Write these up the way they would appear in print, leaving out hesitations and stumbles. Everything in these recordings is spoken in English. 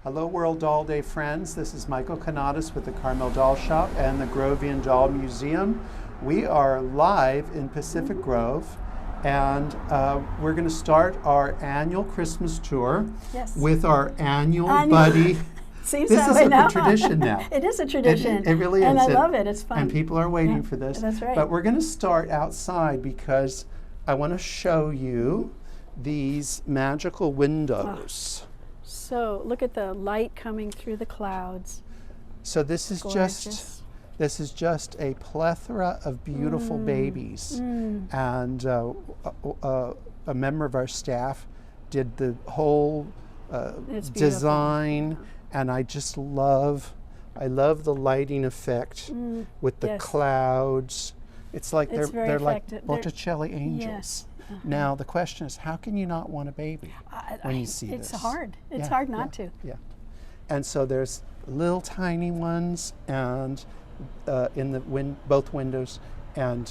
Hello World Doll Day friends, this is Michael Kanadas with the Carmel Doll Shop and the Grovian Doll Museum. We are live in Pacific Grove and we're going to start our annual Christmas tour with our annual buddy. Seems this that is way a now. tradition now. It is a tradition. It really is. And I love it, it's fun. And people are waiting for this. That's right. But we're going to start outside because I want to show you these magical windows. So look at the light coming through the clouds. So this is just a plethora of beautiful babies, and a member of our staff did the whole design, and I love the lighting effect with the clouds. It's like they're like Botticelli angels. Yes. Now the question is, how can you not want a baby when you see this? It's hard. It's hard not to. Yeah. And so there's little tiny ones, and in the both windows, and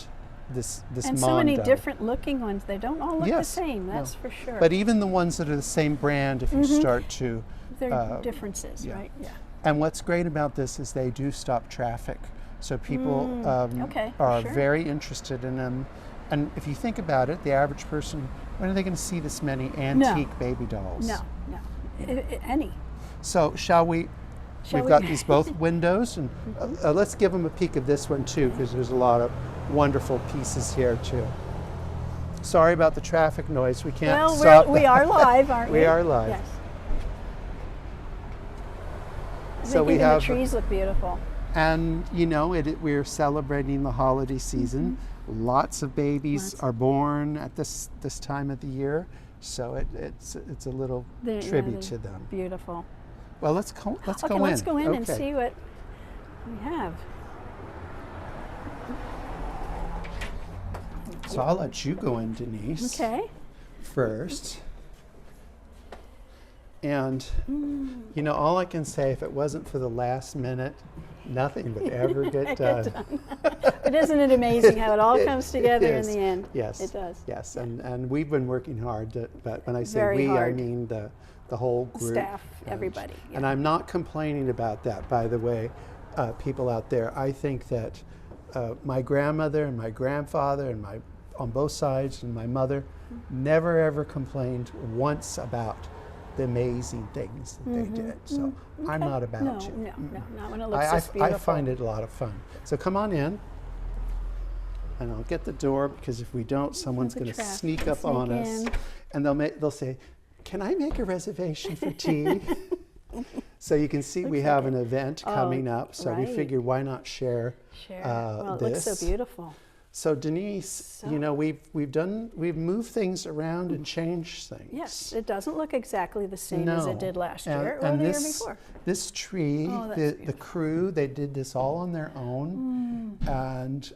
this and so many different looking ones. They don't all look the same. That's for sure. But even the ones that are the same brand, if you start to, there are differences, right? Yeah. And what's great about this is they do stop traffic, so people are very interested in them. And if you think about it, the average person, when are they going to see this many antique baby dolls? No. Any. So we've got these both windows, and let's give them a peek of this one too, because there's a lot of wonderful pieces here too. Sorry about the traffic noise. We can't stop. We are live, aren't we? We are live. Yes. So we have the trees look beautiful. And you know, we're celebrating the holiday season. Lots of babies are born at this time of the year, so it's a little tribute to them. Beautiful. Well, let's go in. Let's go in and see what we have. So I'll let you go in, Denise. Okay. First. And you know, all I can say, if it wasn't for the last minute, nothing would ever get done. But isn't it amazing how it all comes together in the end? Yes. It does. Yes, and we've been working hard, but when I say we, I mean the whole group. Staff, everybody. Yeah. And I'm not complaining about that, by the way, people out there. I think that my grandmother and my grandfather and on both sides, and my mother never ever complained once about the amazing things that they did. So I'm not about you. No, not when it looks this beautiful. I find it a lot of fun. So come on in, and I'll get the door, because if we don't, someone's going to sneak up on us, and they'll say, "Can I make a reservation for tea?" So you can see we have an event coming up, so we figured why not share well, it this. looks so beautiful. So Denise, you know, we've moved things around and changed things. Yes, it doesn't look exactly the same as it did last year or the year before. This tree, the crew, they did this all on their own, and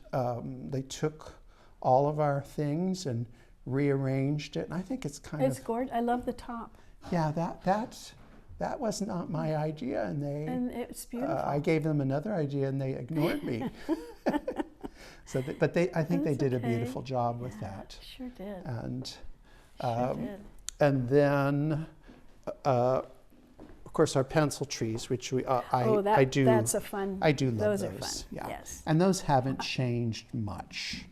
they took all of our things and rearranged it. And I think it's It's gorgeous. I love the top. Yeah, that was not my idea, and it's beautiful. I gave them another idea, and they ignored me. So, I think they did a beautiful job with that. Sure did. And then, of course, our pencil trees, which I do. That's a fun. I do love those. Those are fun. Yeah. Yes. And those haven't changed much.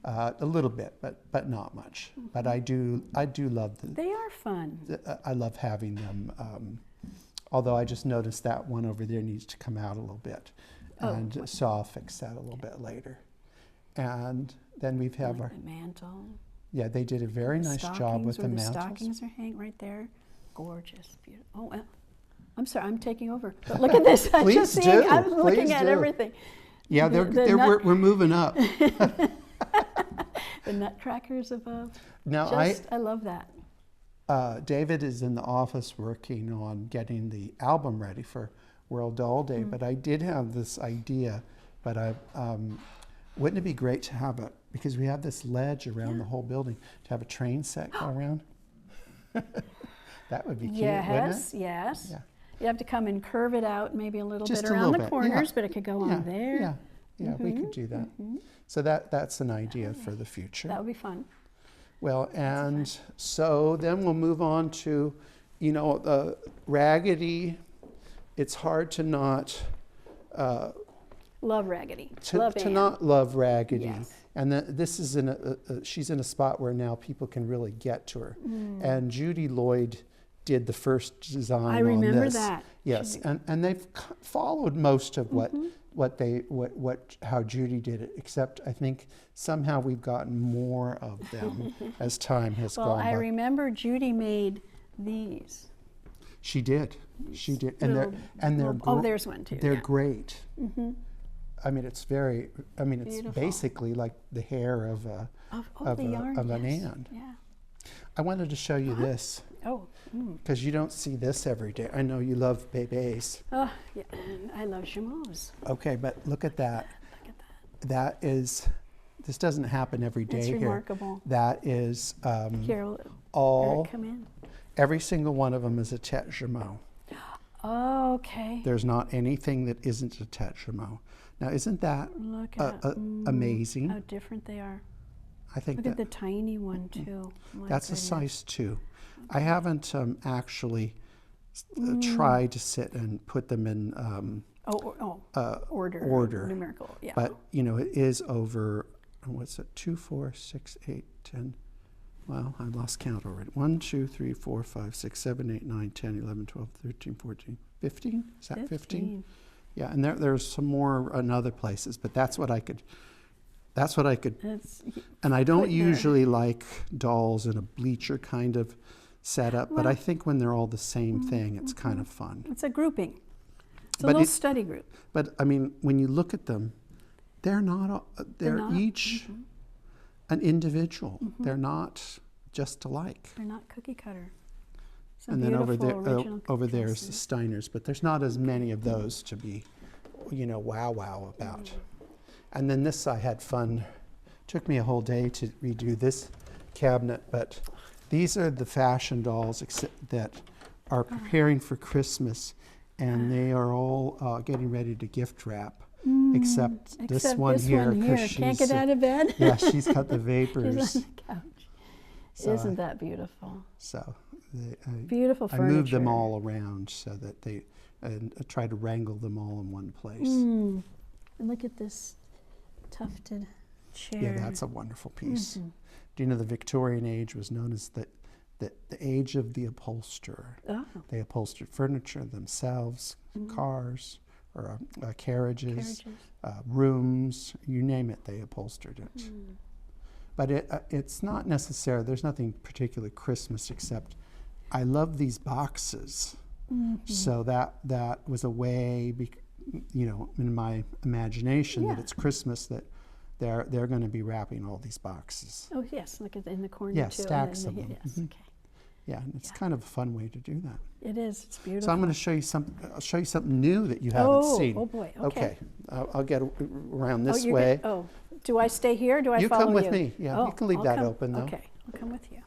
A little bit, but not much. But I do love them. They are fun. I love having them. Although I just noticed that one over there needs to come out a little bit. And so I'll fix that a little bit later. And then we have our mantle. Yeah, they did a very nice job with the mantles. The stockings are hanging right there. Gorgeous, beautiful. Oh, well, I'm sorry, I'm taking over. But look at this. I'm looking at everything. Yeah, we're moving up. The nutcrackers above. Now I love that. David is in the office working on getting the album ready for World Doll Day, but I did have this idea, but wouldn't it be great to have because we have this ledge around the whole building, to have a train set go around? That would be cute, wouldn't it? Yes. Yeah. You have to come and curve it out maybe a little bit around the corners, but it could go on there. Yeah, we could do that. So that's an idea for the future. That would be fun. Well, and so then we'll move on to you know, Raggedy, it's hard to not Love Raggedy. to, Love to Anne. not love Raggedy. Yes. And this is she's in a spot where now people can really get to her. And Judy Lloyd did the first design I on remember this. that. Yes, and they've followed most of how Judy did it, except I think somehow we've gotten more of them as time has Well, gone I by. remember Judy made these. She did, and Little- they're oh, there's one too. they're yeah. great. I mean, it's Beautiful. basically like the hair of the yarn, an yes. ant. Yeah. I wanted to show you this Oh. because you don't see this every day. I know you love bébés. Oh, yeah. And I love chameaux. Okay, but look at that. Look at that. That is, this doesn't happen every day That's here. remarkable. That is Carol, all, Eric, come in. every single one of them is a tête chameau. Oh, okay. There's not anything that isn't a tête chameau. Now, isn't that Look at amazing? how different they are. I think Look that at the tiny one too. My that's goodness. a size 2. I haven't actually tried to sit and put them in order. Numerical, yeah. But, you know, it is over, what's it, 2, 4, 6, 8, 10. Well, I lost count already. 1, 2, 3, 4, 5, 6, 7, 8, 9, 10, 11, 12, 13, 14, 15? Is that 15? Yeah, and there's some more in other places, but that's what I could, It's, and I don't put there. usually like dolls in a bleacher kind of setup, but I think when they're all the same thing, it's kind of fun. it's a grouping. It's a But little study group. But I mean, when you look at them, they're not, they're not, each an individual. They're not just alike. They're not cookie cutter. Some And then over beautiful there, original over there is the pieces. Steiners, but there's not as many of those to be, you know, wow about. And then this, I had fun. Took me a whole day to redo this cabinet, but these are the fashion dolls that are preparing for Christmas, and they are all getting ready to gift wrap, except this one here, because can't get out of bed. yeah, she's got the She's vapors. on the couch. So Isn't that beautiful? So Beautiful I furniture. moved them all around so that and I tried to wrangle them all in one place. And look at this tufted chair. Yeah, that's a wonderful piece. Do you know the Victorian age was known as the age of the upholsterer? Oh, They upholstered furniture themselves, cars, or carriages, rooms, you name it, they upholstered it. But it's not necessary, there's nothing particularly Christmas except I love these boxes. So that was a way, you know, in my imagination that it's Christmas, that they're going to be wrapping all these boxes. oh yes, look at in the corner Yeah, too. stacks and then of them. Yes, okay. Yeah, and it's kind of a fun way to do that. It is. It's beautiful. So I'm going to show you I'll show you something new that you haven't seen. Oh boy. Okay. I'll get around this you're way. Do I stay here? Or do I You follow come with you? me. Yeah, Oh, you can leave I'll that come- open though. Okay, I'll come with you.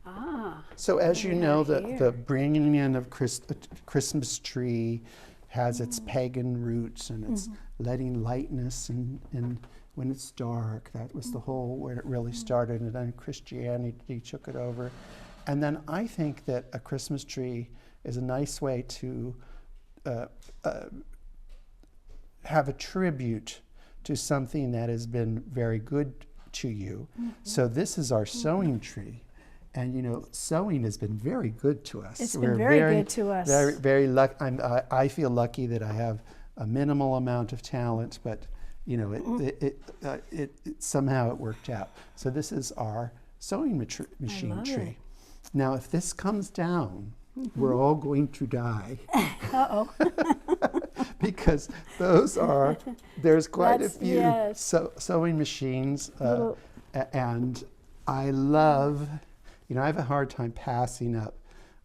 Ah, So as you we know, are the here. bringing in of Christmas tree has its pagan roots, and it's letting lightness and when it's dark. That was the whole where it really started, and then Christianity took it over. And then I think that a Christmas tree is a nice way to have a tribute to something that has been very good to you. So this is our sewing tree. And you know, sewing has been very good to us. It's been very good to us. Very, very lucky. I feel lucky that I have a minimal amount of talent, but you know, it somehow it worked out. So this is our sewing machine love tree. it. Now, if this comes down, we're all going to die. uh-oh. Because there's quite a That's- few yes. sewing machines, Little- and I love, you know, I have a hard time passing up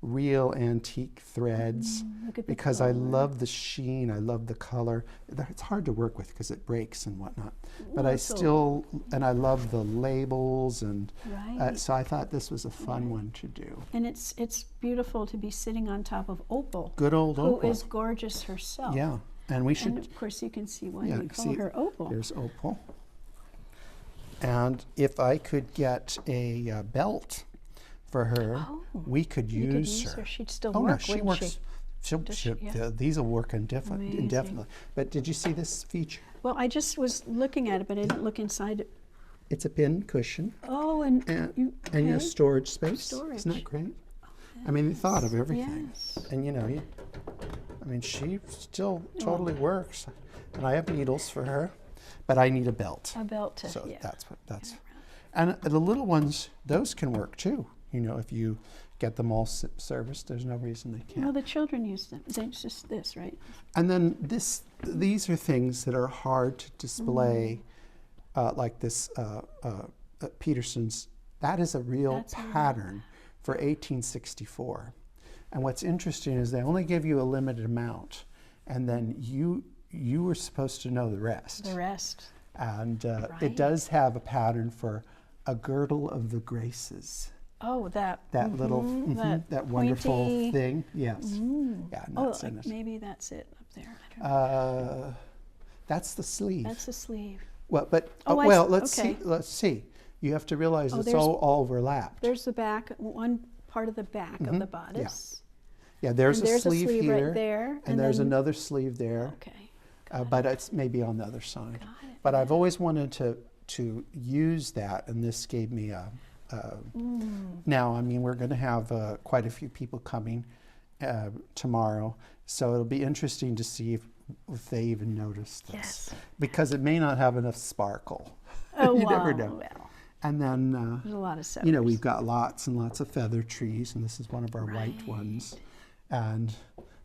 real antique threads Look at the because I color. love the sheen, I love the color. It's hard to work with because it breaks and whatnot, but I so- still, and I love the labels, and Right. so I thought this was a fun one to do. And it's beautiful to be sitting on top of Opal, Good old who Opal. is gorgeous herself. Yeah, and we And should, of course you can see why yeah, we call see, her Opal. there's Opal. And if I could get a belt for her, we could You could use her. She'd still Oh work, no, she wouldn't works. she? These will work Amazing. indefinitely. But did you see this feature? Well, I just was looking at it, but I didn't look inside it. It's a pin cushion Oh, and and your storage space. Storage. Isn't that great? I mean, they thought of everything. Yes. And you know, she still totally works. And I have needles for her, but I need a belt. A belt to, So yeah. that's. And the little ones, those can work too. You know, if you get them all serviced, there's no reason they can't. No, the children use them. It's just this, right? And then these are things that are hard to display, like this Peterson's. That is a real pattern for 1864. And what's interesting is they only give you a limited amount, and then you were supposed to know the rest. The rest. And Right. it does have a pattern for a girdle of the graces. Oh, that Little, that wonderful pointy thing. Yes. Yeah, and that's in it. maybe that's it up there. I don't know. That's the sleeve. That's the sleeve. Well, but Oh, I well, see. let's Okay. see. Let's see. You have to realize it's there's- all overlapped. There's the back, one part of the back of the bodice. Yeah, there's, And there's a sleeve here, right there. and there's then, another sleeve there. Okay. But it's maybe on the other side. Got it. But I've always wanted to use that, and this gave me a. Now, I mean, we're going to have quite a few people coming tomorrow, so it'll be interesting to see if they even notice this, Yes. because it may not have enough sparkle. Oh, You wow. never know. Well, And then, there's a lot of stuff. you know, we've got lots and lots of feather trees, and this is one of our white Right. ones. And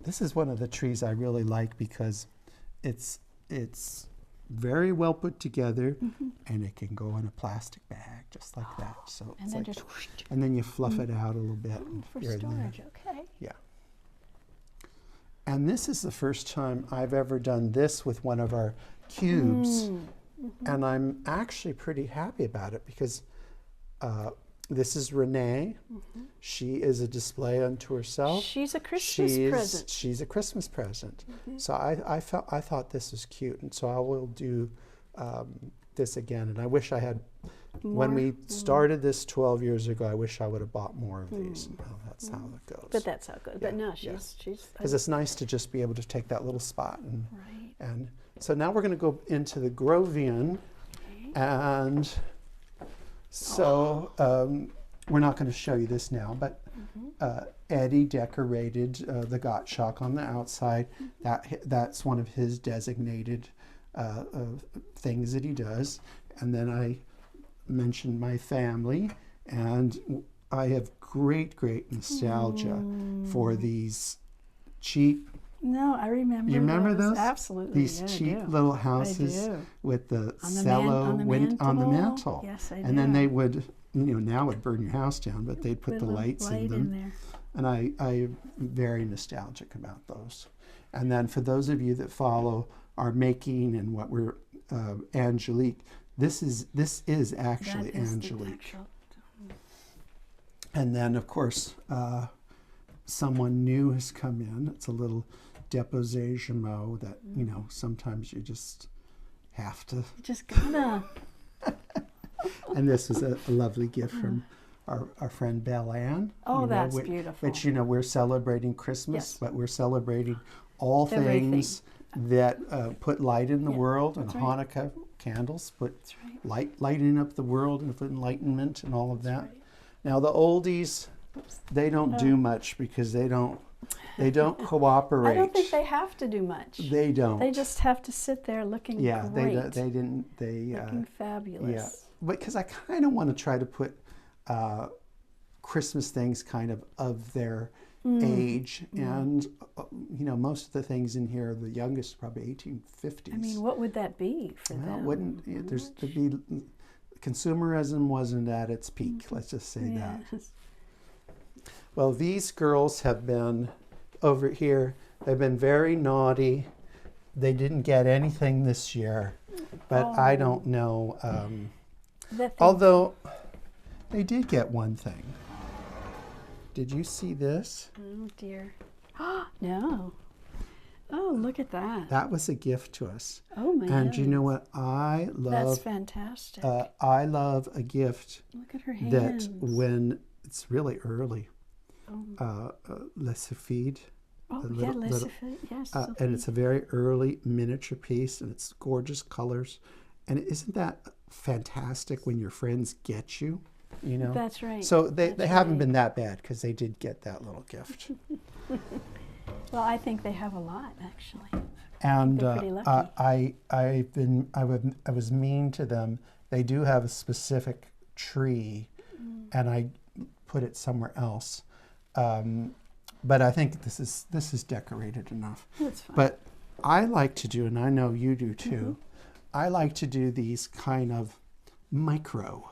this is one of the trees I really like because it's very well put together, and it can go in a plastic bag just like that. So And it's then like, just whoosh. and then you fluff it out a little bit. And For you're in there. storage, okay. Yeah. And this is the first time I've ever done this with one of our cubes. And I'm actually pretty happy about it because this is Renee. She is a display unto herself. She's a Christmas present. She's a Christmas present. So I thought this was cute, and so I will do this again. And I wish I had, when we started this 12 years ago, I wish I would have bought more of these. And that's how it goes. But that's how good. But Yeah, no, yeah. she's Because it's nice to just be able to take that little spot. right. And so now we're going to go into the Grovian. And so we're not going to show you this now, but Eddie decorated the Gottschalk on the outside. That's one of his designated things that he does. And then I mentioned my family, and I have great nostalgia for these cheap. No, I remember. You remember those? Absolutely. These yeah, I cheap do. little houses I do. with the On the cello on the on the mantle. mantle. Yes, I And then do. they would, now it'd burn your house down, but they'd put the a lights light in them. there. And I'm very nostalgic about those. And then for those of you that follow our making and what we're Angelique, this is actually That is the Angelique. actual- And then of course someone new has come in. It's a little Deposé Jameau that sometimes you just have to. Just gotta. And this is a lovely gift from our friend Belle Ann. Oh, that's beautiful. Which we're celebrating Christmas, Yes. but we're celebrating all Everything. things that put light in the Yeah, world, and that's right. Hanukkah candles put That's right. lighting up the world and for enlightenment and all of that. right. Now the oldies, they don't do much because they don't cooperate. I don't think they have to do much. They don't. They just have to sit there looking yeah, great. they didn't. looking fabulous. Yeah, because I kind of want to try to put Christmas things kind of their age, and most of the things in here, the youngest probably 1850s. I mean, what would that be for well, them? wouldn't there's to be consumerism wasn't at its peak. Let's just say that. Yes. Well, these girls have been over here. They've been very naughty. They didn't get anything this year, but I don't know. That thing- Although they did get one thing. Did you see this? Oh dear. No. Oh, look at that. That was a gift to us. Oh my And you know heavens. what? I That's love fantastic. I love a gift Look at her hands. that when it's really early, Oh, Les Sophides, oh the yeah, little, yes. and it's a very early miniature piece, and it's gorgeous colors. And isn't that fantastic when your friends get you? You know, That's right. So they That's haven't right. been that bad because they did get that little gift. Well, I think they have a lot actually. And They're pretty lucky. I was mean to them. They do have a specific tree, and I put it somewhere else. But I think this is decorated enough. That's fine. But I like to do, and I know you do too. I like to do these kind of micro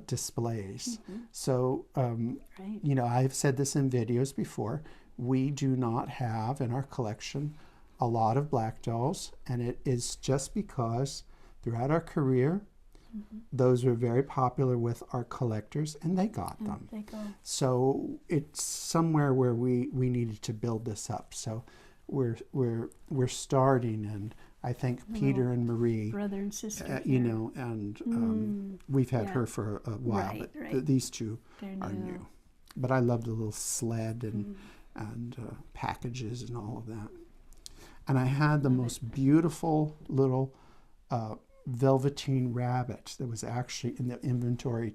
displays. So Right. you know, I've said this in videos before. We do not have in our collection a lot of black dolls, and it is just because throughout our career, those were very popular with our collectors, and they got them. They go. So it's somewhere where we needed to build this up. So we're starting, and I think Peter and Marie, Brother and sister. you know, and we've had yeah. her for a while, Right, but right. these two They're are new. new. But I love the little sled and packages and all of that. And I had the most beautiful little velveteen rabbit that was actually in the inventory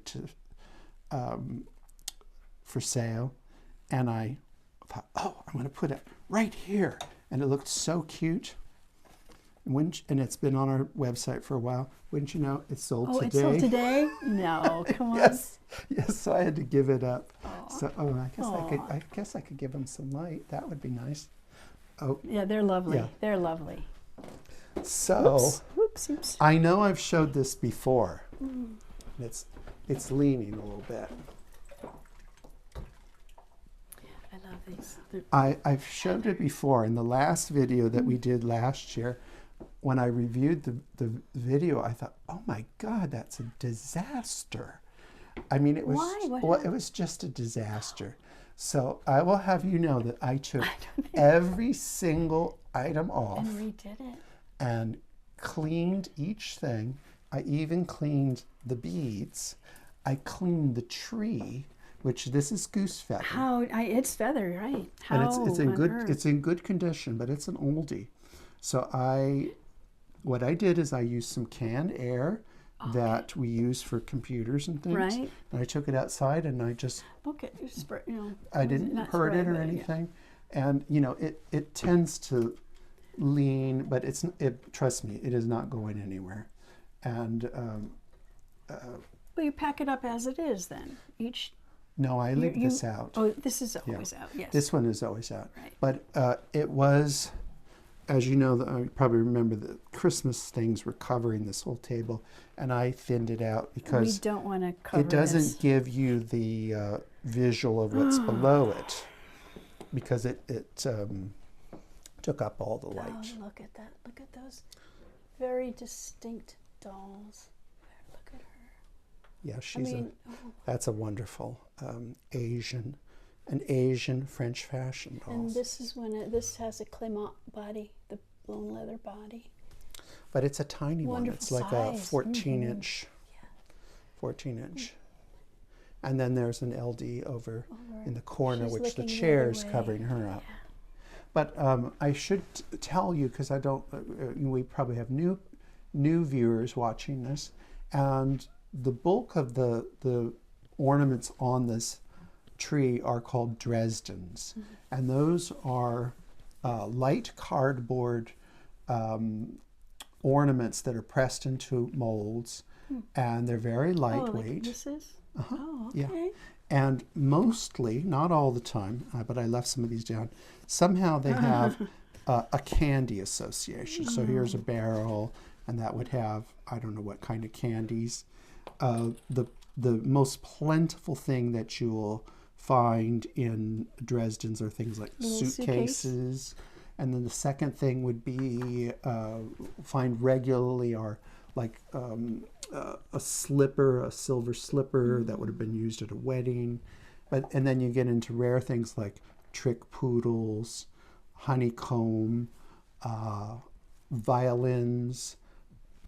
for sale. And I thought, oh, I'm going to put it right here. And it looked so cute. And it's been on our website for a while. Wouldn't you know, it's sold today. Oh, it's sold today? No, come on. Yes, so I had to give it up. Aw. So, I guess I could give them some light. That would be nice. Oh, Yeah, they're lovely. Yeah. They're lovely. so Oops. I know I've showed this before. It's leaning a little bit. I love these. I've showed it before in the last video that we did last year. When I reviewed the video, I thought, oh my God, that's a disaster. I mean, it was Why? Well, it was just a disaster. So I will have you know that I took every single item off And redid it. and cleaned each thing. I even cleaned the beads. I cleaned the tree, which this is goose feather. It's feather, right? How And it's in on good earth? it's in good condition, but it's an oldie. So what I did is I used some canned air that we use for computers and things. Right. And I took it outside and I just Okay, I didn't not hurt spray, it or but, yeah. anything. And you know, it tends to lean, but trust me, it is not going anywhere. And Well, you pack it up as it is then. no, I leave you- this out. Oh, this is always out, yes. This one is always out. Right. But it was, as you know, I probably remember the Christmas things were covering this whole table, and I thinned it out We because don't want to cover it doesn't this. give you the visual of what's below it, because it took up all the light. Oh, look at that. Look at those very distinct dolls. Look at her. Yeah, that's a wonderful an Asian French fashion doll. And this is when this has a Clément body, the blown leather body. But it's a tiny one. Wonderful It's like a size. 14-inch. 14-inch. And then there's an LD over in the corner, She's which the looking the chair other is way. covering her up. But I should tell you, because I don't, we probably have new viewers watching this, and the bulk of the ornaments on this tree are called Dresdens, and those are light cardboard ornaments that are pressed into molds, and they're very Oh, like lightweight. this is? Oh, Yeah. okay. And mostly, not all the time, but I left some of these down, somehow they have a candy association. So here's a barrel, and that would have, I don't know what kind of candies. The most plentiful thing that you will find in Dresden's are things like Little suitcases. And then the second thing would be find regularly are like a slipper, a silver slipper that would have been used at a wedding. And then you get into rare things like trick poodles honeycomb, violins.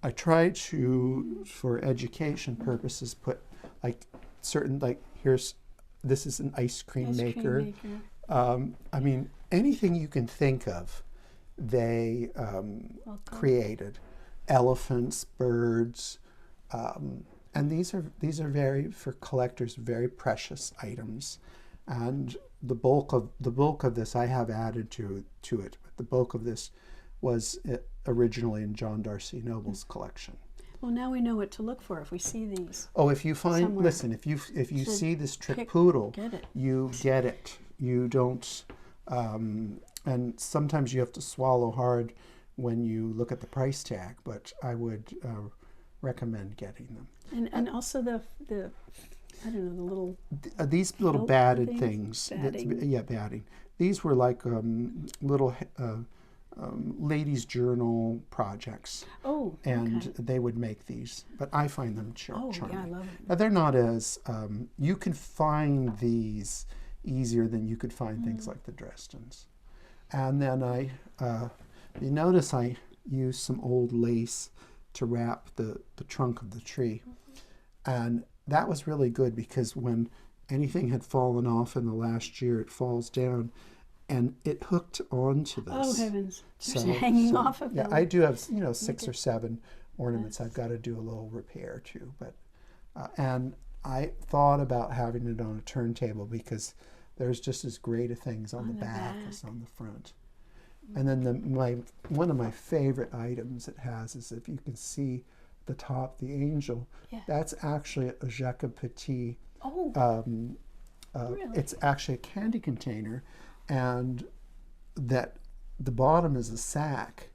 I try to, for education purposes, put like certain, like this is an ice cream maker. I mean, anything you can think of, they created. Elephants, birds, and these are very, for collectors, very precious items. And the bulk of this I have added to it. But the bulk of this was originally in John Darcy Noble's collection. Well, now we know what to look for if we see these. Oh, if you find, somewhere. listen, if you see this trick poodle, you get it. You don't, and sometimes you have to swallow hard when you look at the price tag. But I would recommend getting them. And also the I don't know, the little these little batted things? things. Yeah, batting. These were like little ladies' journal projects. Oh, and okay. they would make these, but I find them charming. Yeah, I love it. Now, they're not as you can find these easier than you could find things like the Dresdens. And then you notice I used some old lace to wrap the trunk of the tree, and that was really good because when anything had fallen off in the last year, it falls down. And it hooked onto this. Oh heavens! Just hanging off of them. Yeah, I do have 6 or 7 ornaments. I've got to do a little repair too, but and I thought about having it on a turntable because there's just as great a things on the back as on the front. And then one of my favorite items it has is, if you can see the top, the angel. Yeah. That's actually a Jacques Petit. Oh. Really? It's actually a candy container. And that the bottom is a sack,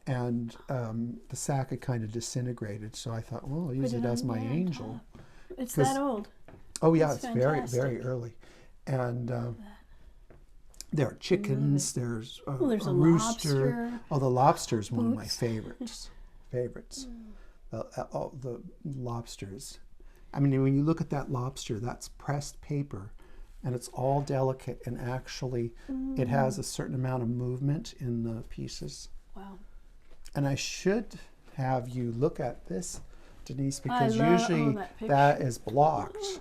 and the sack had kind of disintegrated. So I thought, well, I'll use it as my angel. It's that old. Oh yeah, That's it's fantastic. very early. And there are chickens. There's a rooster. Lobster. Oh, the lobster is one of my favorites. The lobsters. I mean, when you look at that lobster, that's pressed paper. And it's all delicate, and actually it has a certain amount of movement in the pieces. Wow. And I should have you look at this, Denise, because usually that is blocked.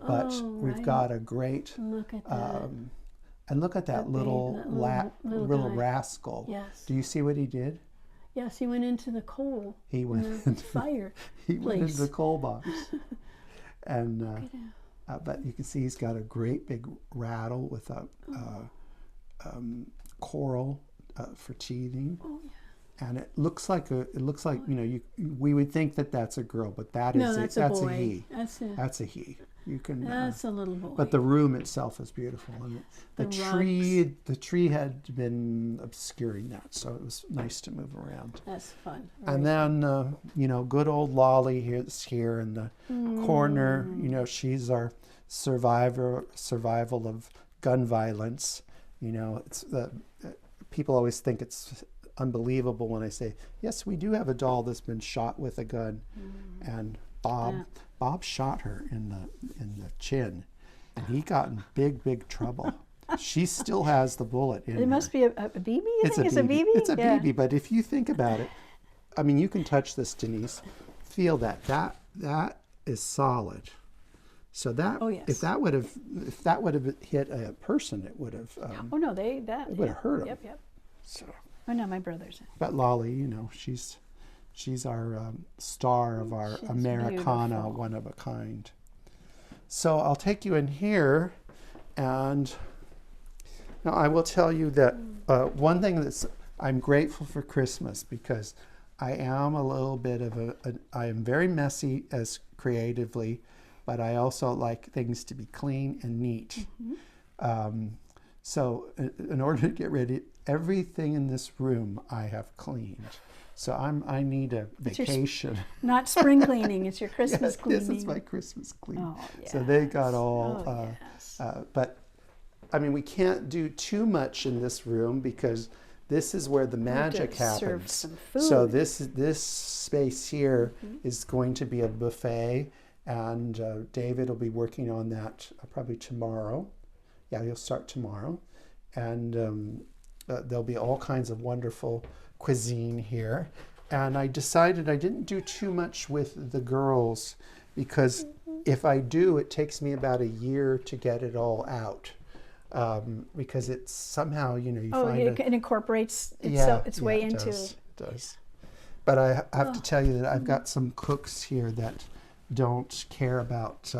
But we've got a great, look at that. And look at that little rascal. Yes. Do you see what he did? Yes, he went into the coal. He went into fire. Went into the coal box. And but you can see he's got a great big rattle with a coral for teething. Oh yeah. And it looks like we would think that that's a girl, but that's a he. That's a he. You can. That's a little boy. But the room itself is beautiful, and the tree had been obscuring that, so it was nice to move around. That's fun. And then good old Lolly here in the corner. She's our survival of gun violence. It's people always think it's unbelievable when I say, yes, we do have a doll that's been shot with a gun. And Bob shot her in the chin, and he got in big trouble. She still has the bullet in her. It must be a BB. It's a BB. It's a BB, but if you think about it, I mean, you can touch this, Denise. Feel that is solid. So that if that would have hit a person, it would have. It would have hurt him. Yep. So. Oh no, my brother's. But Lolly, she's our star of our Americana, beautiful. One of a kind. So I'll take you in here, and now I will tell you that one thing I'm grateful for Christmas, because I am a little bit of I am very messy as creatively, but I also like things to be clean and neat. So in order to get ready, everything in this room I have cleaned. So I need a vacation. Not spring cleaning, it's your Christmas cleaning. This is my Christmas clean. Oh, yes. So they got all, but I mean, we can't do too much in this room because this is where the magic happens. Serve some food. So this space here is going to be a buffet, and David will be working on that probably tomorrow. Yeah, he'll start tomorrow, and there'll be all kinds of wonderful cuisine here. And I decided I didn't do too much with the girls because if I do, it takes me about a year to get it all out. Because it's somehow, you find it incorporates its way into. It does. But I have to tell you that I've got some cooks here that don't care about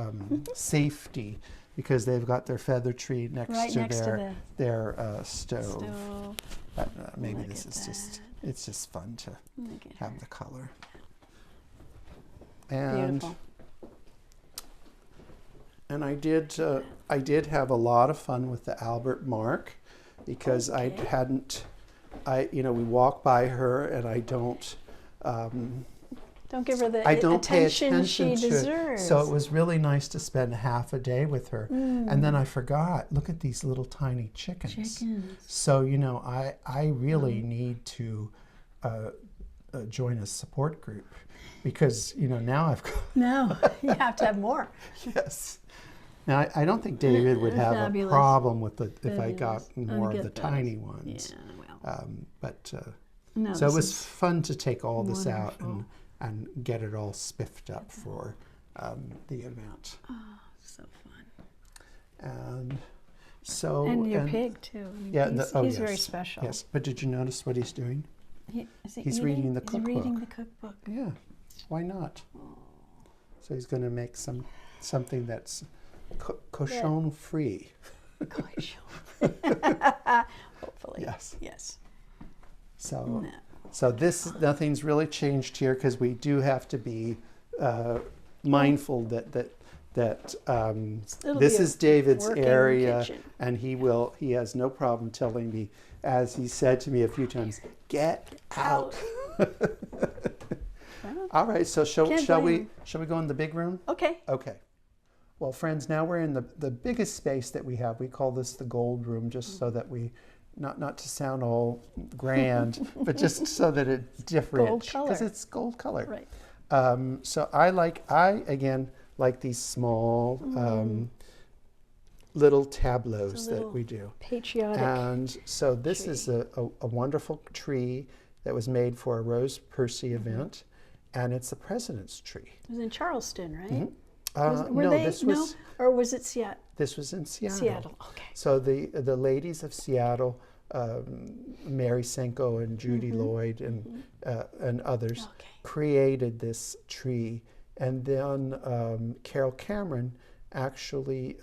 safety because they've got their feather tree next to their stove. But maybe this is it's just fun to have the color. And beautiful. And I did have a lot of fun with the Albert Mark because we walk by her and I don't give her the pay attention she to deserves. it. So it was really nice to spend half a day with her. And then I forgot, look at these little tiny chickens. So, I really need to join a support group because, now I've got... No, you have to have more. Yes. Now, I don't think David would have a problem with if I got more of the tiny ones. Yeah, well. So it was fun to take all this out and get it all spiffed up for the event. Oh, so fun. And your pig, too. He's very special. Yes, but did you notice what he's doing? He's reading the cookbook. He's reading the cookbook. Yeah, why not? So he's going to make something that's cochon free. Hopefully. Yes. So nothing's really changed here because we do have to be mindful that this is David's area, kitchen. And he has no problem telling me, as he said to me a few times, get out. All right, so shall we go in the big room? Okay. Well, friends, now we're in the biggest space that we have. We call this the gold room, just so that we, not to sound all grand, but just so that it's different, because it's gold color. Right. So I again like these small little tableaus that we do. Patriotic. And so this is a wonderful tree that was made for a Rose Percy event, and it's the president's tree. It was in Charleston, right? Mm-hmm. Or was it Seattle? This was in Seattle. Seattle, okay. So the ladies of Seattle, Mary Senko and Judy Lloyd and others created this tree, and then Carol Cameron actually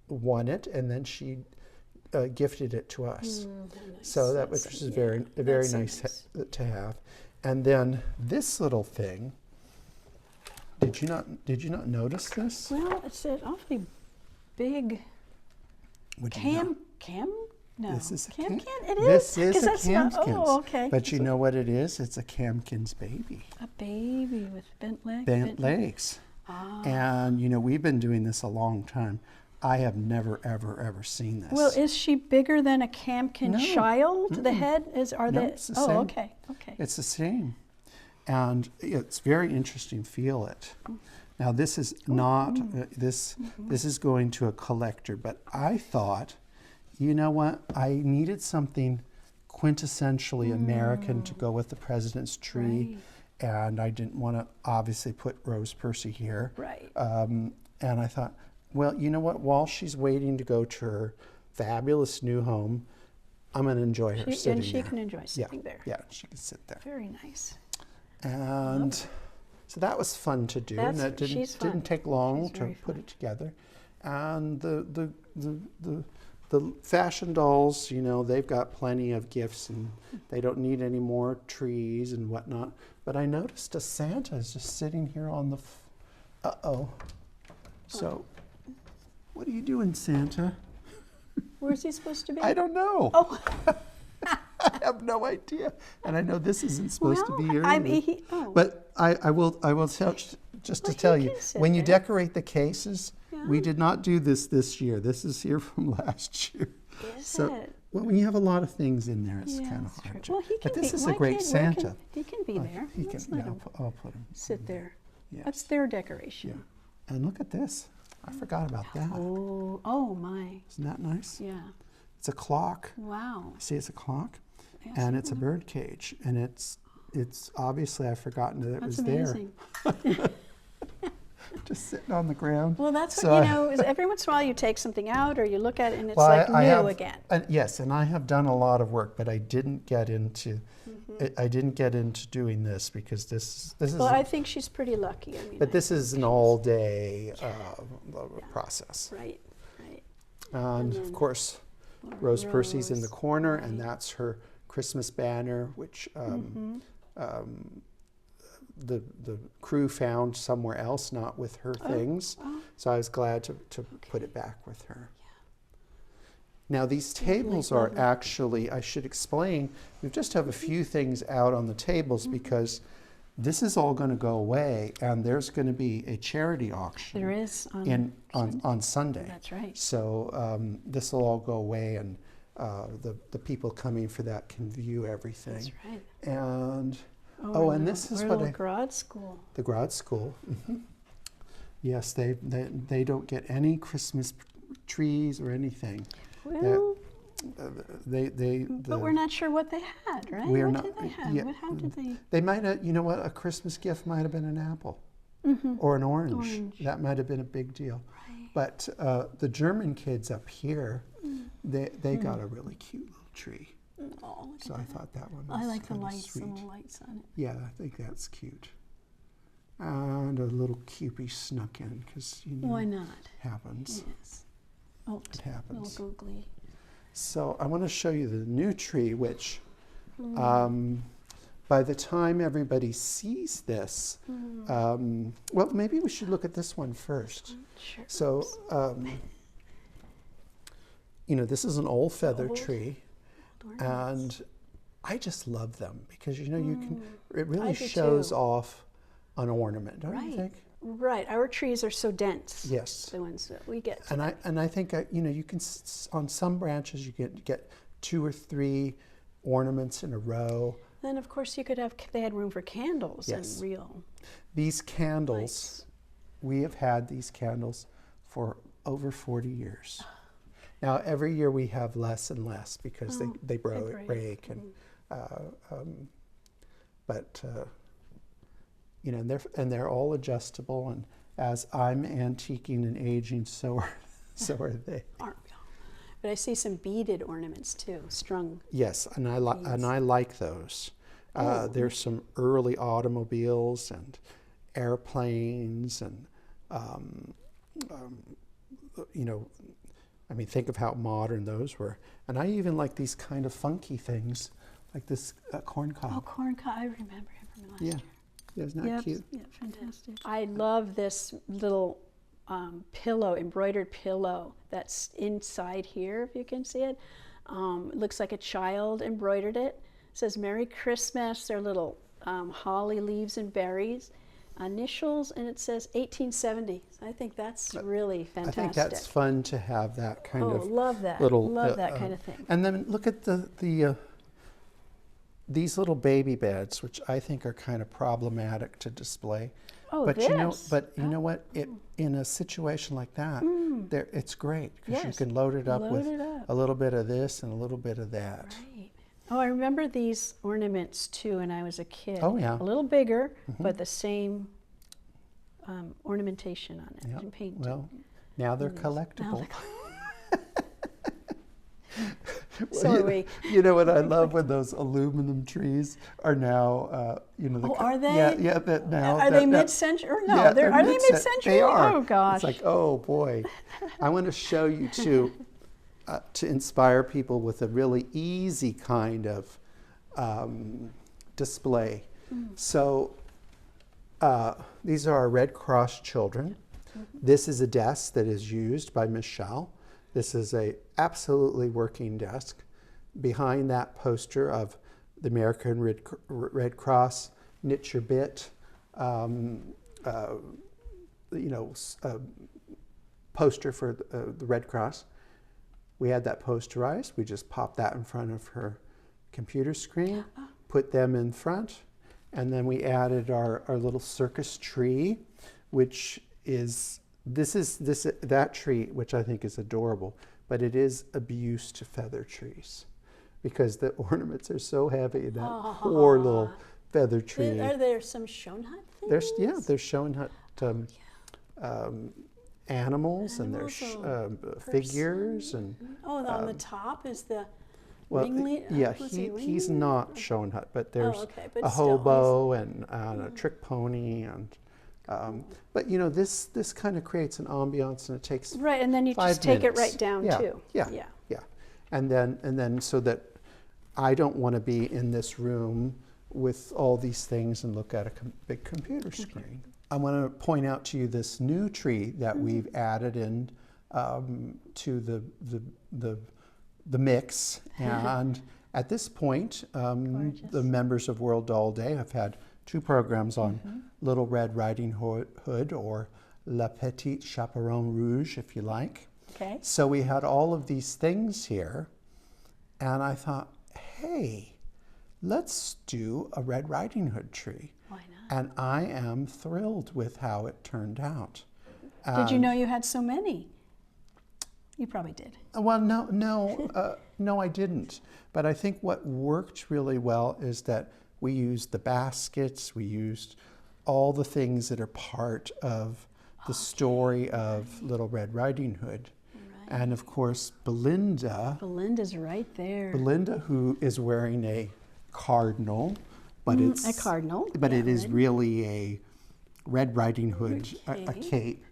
won it, and then she gifted it to us. Nice. So that was very nice to have. And then this little thing. Did you not notice this? Well, it's an awfully big cam. No, this is a Camkin. It is. This is a Camkins. Oh, okay. But you know what it is? It's a Camkins baby. A baby with bent legs. Bent legs. Ah. And we've been doing this a long time. I have never ever seen this. Well, is she bigger than a Camkin child? The head is. It's the same. Okay. It's the same. And it's very interesting. Feel it. Now this is not this is going to a collector, but I thought, you know what? I needed something quintessentially American to go with the president's tree, and I didn't want to obviously put Rose Percy here. Right. And I thought, well, you know what? While she's waiting to go to her fabulous new home, I'm going to enjoy her sitting there. And she can enjoy sitting there. Yeah, she can sit there. Very nice. And so that was fun to do, and it didn't take long to put it together. And the fashion dolls, they've got plenty of gifts, and they don't need any more trees and whatnot. But I noticed a Santa is just sitting here on the. So, what are you doing, Santa? Where's he supposed to be? I don't know. Oh. I have no idea, and I know this isn't supposed to be here. Either. But I will tell to tell you, when you decorate the cases, we did not do this year. This is here from last year. Is it? Well, when you have a lot of things in there, it's kind of hard. Well, but this is a great Santa. He can be there. I'll put him. Sit there. Yes. That's their decoration. Yeah. And look at this. I forgot about that. Oh my. Isn't that nice? Yeah. It's a clock. Wow. See, it's a clock, Yes, and it's a bird cage, and it's obviously I've forgotten that it That's was amazing. there, just sitting on the ground. Well, that's So what, you know, is every once in a while you take something out or you look at it and it's Well, like I new have, again. Yes, and I have done a lot of work, but I didn't get into I didn't get into doing this because this is. Well, I think she's pretty lucky. I mean, But this is an all-day process. Right, right. And then of course, Rose Percy's in the corner, and that's her Christmas banner, which the crew found somewhere else, not with her things. So I was glad to put it back with her. Now these tables are actually, I should explain, we just have a few things out on the tables because this is all going to go away, and there's going to be a charity auction. There is on Sunday. That's right. So this will all go away, and the people coming for that can view everything. That's right. And and this is our what little garage school. the Grad School. Yes, they don't get any Christmas trees or anything. Well, But we're not sure what they had, right? We are What not. did they have? Yeah, How did they? They might have. You know what? A Christmas gift might have been an apple or an orange. That might have been a big deal. Right. But the German kids up here, they got a really cute little tree. Oh, look So at I that. thought that one was I like the kinda lights, sweet. the little lights on it. Yeah, I think that's cute. And a little Cupie snuck in because you know Why not? it happens. Yes. Oh, It happens. little googly. So I want to show you the new tree, which by the time everybody sees this, well, maybe we should look at this one first. Sure. So, you know, this is an old feather Old tree, ornaments. and I just love them because, you know, you can, it I really do shows too. off an ornament, don't you Right. think? Right. Our trees are so dense. Yes. The ones that we get. And I think you know, you can on some branches you get 2 or 3 ornaments in a row. Then of course you could have. They had room for candles Yes. and real. These candles, lights. we have had these candles for over 40 years. Now every year we have less and less because they break and but you know, and they're all adjustable, and as I'm antiquing and aging, so are they. Aren't we all? But I see some beaded ornaments too, strung. Yes, and I like those. There's some early automobiles and airplanes, and you know, I mean, think of how modern those were. And I even like these kind of funky things, like this corn cob. Oh, corn cob! I remember him from last year. Yeah, isn't that cute? Yeah, fantastic. I love this little pillow, embroidered pillow that's inside here, if you can see it. It looks like a child embroidered it. It says Merry Christmas. They're little holly leaves and berries, initials, and it says 1870. So I think that's really fantastic. I think that's fun to have that kind of love that. little Love that kind of thing. And then look at these little baby beds, which I think are kind of problematic to display. Oh, but this. you know what? In a situation like that, it's great because you Yes. can load it up Load with it up. a little bit of this and a little bit of that. Right. Oh, I remember these ornaments too when I was a kid. Oh, yeah. A little bigger, but the same ornamentation on it Yeah. and paint. Well, now they're collectible. So are we. You know what I love when those aluminum trees are now, you know. Oh, are they? Yeah, that now. Are they mid-century? Or no, Yeah, are they mid-cen- mid-century? They are. Oh gosh. It's like, oh boy. I want to show you too, to inspire people with a really easy kind of display. So these are our Red Cross children. This is a desk that is used by Michelle. This is a absolutely working desk. Behind that poster of the American Red Cross, Knit Your Bit, poster for the Red Cross. We had that posterized. We just popped that in front of her computer screen, put them in front, and then we added our little circus tree, which is that tree, which I think is adorable, but it is abuse to feather trees because the ornaments are so heavy. That poor little feather tree. Are there some Shonhut things? There's shown animals, and there's figures, and on the top is the well, ringleader. yeah, he's not shown hut, but there's okay, but a still, hobo and a trick pony, and but you know, this kind of creates an ambiance, and it takes right, and then you 5 just take minutes. it right down too. Yeah, and then so that I don't want to be in this room with all these things and look at a big computer screen. I want to point out to you this new tree that we've added in to the mix, and at this point, the members of World Doll Day have had 2 programs on Little Red Riding Hood, or La Petite Chaperon Rouge, if you like. Okay. So we had all of these things here, and I thought, hey, let's do a Red Riding Hood tree. Why not? And I am thrilled with how it turned out. Did you know you had so many? You probably did. Well, no, I didn't. But I think what worked really well is that we used the baskets, we used all the things that are part of the story of Little Red Riding Hood. Right. And of course, Belinda's right there. Belinda, who is wearing a cardinal, but it's a cardinal, but it is really a Red Riding Hood, a cape.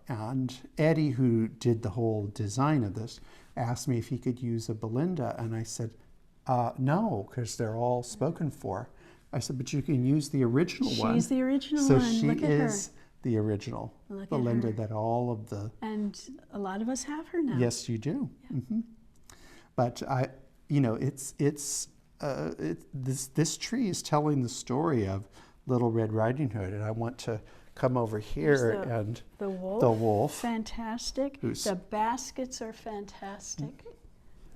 And Eddie, who did the whole design of this, asked me if he could use a Belinda, and I said, no, because they're all spoken for. I said, but you can use the original one. She's the original so one. she Look at is the original Look Belinda at her. that all of the... And a lot of us have her now. Yes, you do. Yeah. But this tree is telling the story of Little Red Riding Hood, and I want to come over here and the wolf. Fantastic. The baskets are fantastic.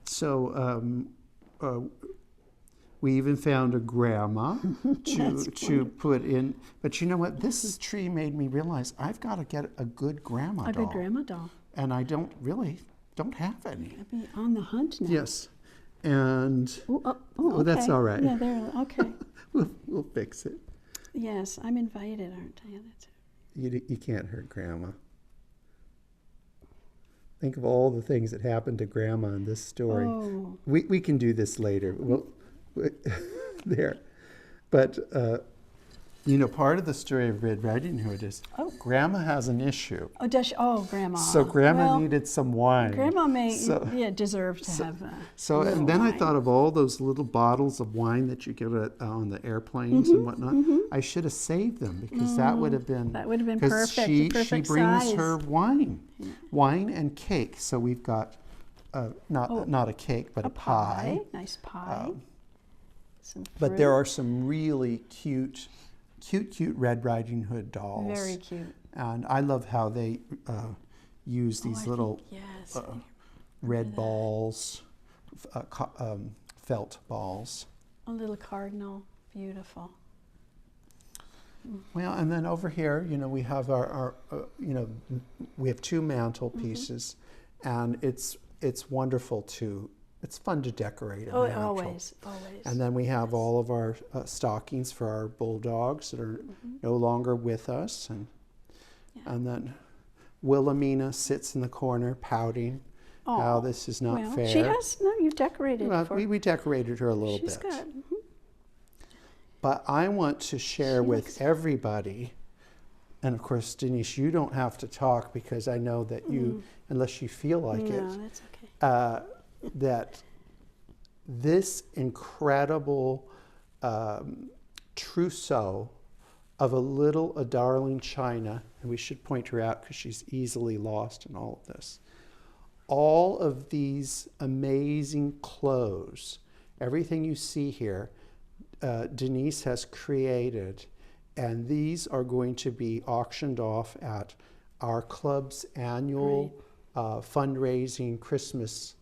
So we even found a grandma to put in. But you know what? This tree made me realize I've got to get a good grandma doll. A good grandma doll. And I don't have any. I'd be on the hunt now. Yes. And okay. That's all right. Yeah, there. Okay. we'll fix it. Yes, I'm invited, aren't I? You can't hurt Grandma. Think of all the things that happened to Grandma in this story. Oh. We can do this later. There. But, part of the story of Red Riding Hood is Grandma has an issue. Oh, does she? Oh, Grandma. So Grandma needed some wine. Grandma may deserve to have and then wine. I thought of all those little bottles of wine that you get on the airplanes and whatnot. I should have saved them, because that would have been perfect. She perfect brings size. her wine, wine and cake. So we've got not a cake, but a pie. Nice pie. Some fruit. But there are some really cute Red Riding Hood dolls. Very cute. And I love how they use these little red balls, felt balls. A little cardinal, beautiful. Well, and then over here, we have our we have 2 mantelpieces, and it's wonderful it's fun to decorate. Always. And then we have all of our stockings for our bulldogs that are no longer with us, and then Wilhelmina sits in the corner pouting. How this is not fair. She has you've decorated. We decorated her a little bit. But I want to share with everybody, and of course, Denise, you don't have to talk, because I know that you, unless you feel like it. No, that's okay. That this incredible trousseau of a darling China, and we should point her out because she's easily lost in all of this. All of these amazing clothes, everything you see here, Denise has created, and these are going to be auctioned off at our club's annual fundraising Christmas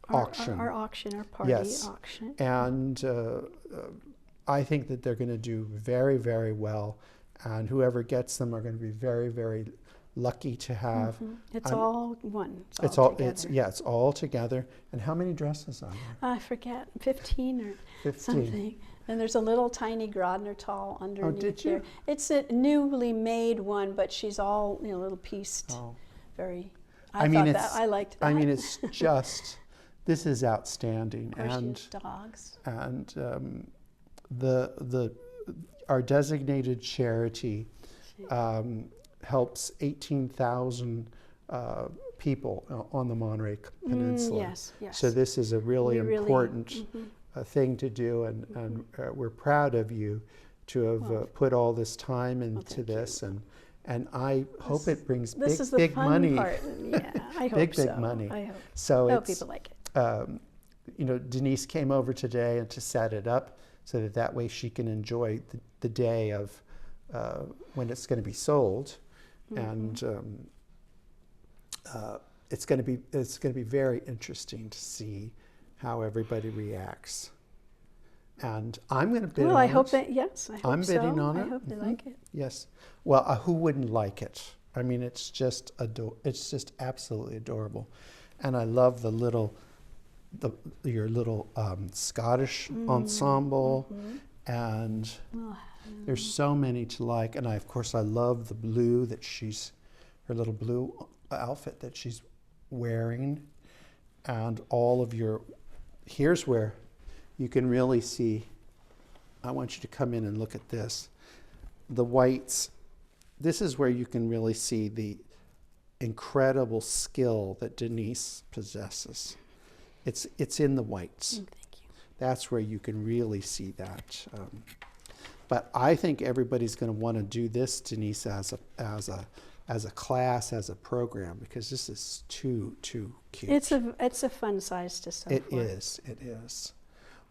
auction. Our auction, our party auction. And I think that they're going to do very, very well. And whoever gets them are going to be very, very lucky to have. It's I'm- all one. It's all it's all together. And how many dresses are there? I forget, 15 or 15. something. And there's a little tiny Grodner tall underneath did you? there. It's a newly made one, but she's all little pieced. Oh. Very. I mean, I liked that. I mean, it's just, this is outstanding. Of course, And use dogs. and our designated charity helps 18,000 people on the Monterey Peninsula. Yes, yes. So this is a really We really- important thing to do, and we're proud of you to have put all this time into thank this, and I hope it brings This big, is the big fun money. part. Yeah, I hope Big, so. big money. I hope. So I hope it's, people like it. Denise came over today and to set it up so that way she can enjoy the day of when it's going to be sold, and it's going to be very interesting to see how everybody reacts. And I'm going to bid Well, on I hope it. that, yes, I hope I'm bidding so. on I it. hope they like it. Yes. Well, who wouldn't like it? I mean, it's just it's just absolutely adorable, and I love your little Scottish ensemble, and there's so many to like. And of course I love the blue her little blue outfit that she's wearing, and all of your. Here's where you can really see. I want you to come in and look at this. The whites. This is where you can really see the incredible skill that Denise possesses. It's in the whites. Thank you. That's where you can really see that. But I think everybody's going to want to do this, Denise, as a class, as a program, because this is too cute. It's a fun size to sew It for. is.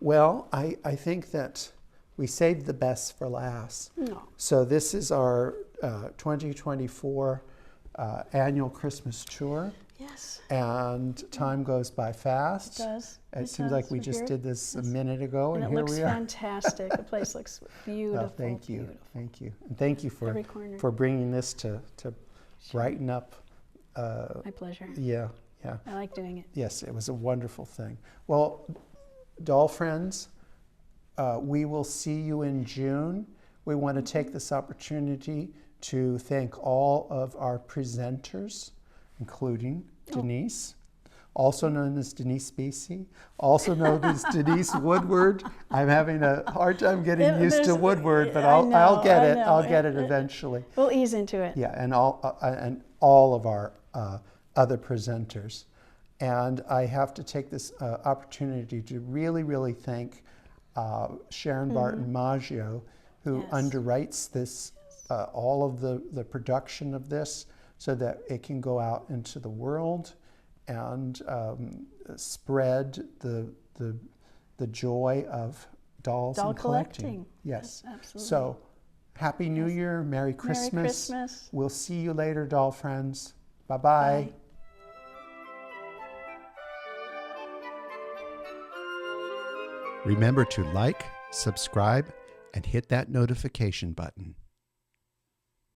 Well, I think that we saved the best for last. No. So this is our 2024 annual Christmas tour, Yes, and time goes by fast. it does. It seems like we We're just here. did this a minute ago, And and it here looks we are. fantastic. The place looks beautiful. Oh, thank you, Beautiful. thank you, and thank you Every corner. for bringing this to brighten up. My pleasure. Yeah. I like doing it. Yes, it was a wonderful thing. Well, doll friends, we will see you in June. We want to take this opportunity to thank all of our presenters, including Denise, also known as Denise Spacey, also known as Denise Woodward. I'm having a hard time getting used to Woodward, but I'll get it. I'll get it eventually. We'll ease into it. Yeah, and all of our other presenters. And I have to take this opportunity to really thank Sharon Barton Maggio, who Yes. underwrites this, all of the production of this, so that it can go out into the world and spread the joy of dolls Doll and collecting. collecting. Yes, Absolutely. So, Happy New Year, Merry Christmas. Merry Christmas. We'll see you later, doll friends. Bye-bye. Bye. Remember to like, subscribe, and hit that notification button.